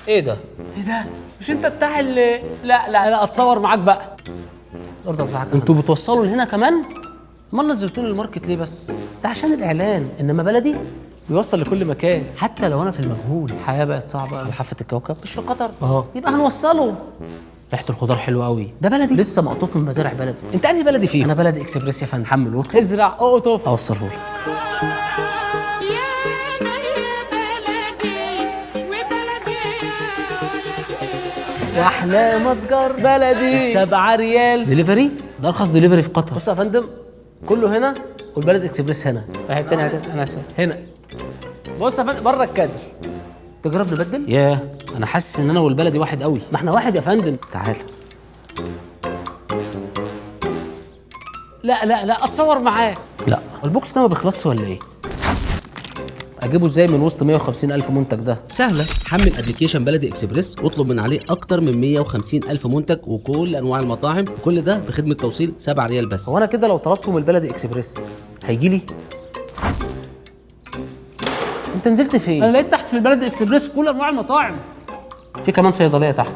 ايه ده؟ ايه ده؟ مش انت بتاع اللي لا اتصور معاك بقى. الاوردر بتاعك انتوا بتوصلوا لهنا كمان؟ امال نزلتوا لي الماركت ليه بس؟ ده عشان الاعلان، انما بلدي بيوصل لكل مكان حتى لو انا في المجهول. الحياه بقت صعبه على حافه الكوكب. مش في قطر؟ يبقى هنوصله. ريحه الخضار حلوه قوي. ده بلدي لسه مقطوف من مزارع بلدي. انت انهي بلدي فيه؟ انا بلدي اكسبريس يا فندم. حمل واطلب ازرع اقطف اوصله لك. واحلى متجر بلدي 7 ريال دليفري. ده ارخص دليفري في قطر. بص يا فندم، كله هنا والبلد اكسبريس هنا. واحد تاني انا اسف هنا. بص يا فندم بره الكادر. تجرب نبدل؟ ياه، انا حاسس ان انا والبلدي واحد قوي. ما احنا واحد يا فندم. تعال. لا اتصور معاه. لا البوكس ده ما بيخلصش ولا ايه؟ اجيبه ازاي من وسط 150 الف منتج ده؟ سهله، حمل ابلكيشن بلدي اكسبريس واطلب من عليه اكتر من 150 الف منتج وكل انواع المطاعم، وكل ده بخدمه توصيل 7 ريال بس. هو انا كده لو طلبته من البلدي اكسبريس هيجي لي؟ انت نزلت فين؟ انا لقيت تحت في البلد اكسبريس كل انواع المطاعم. في كمان صيدليه تحت.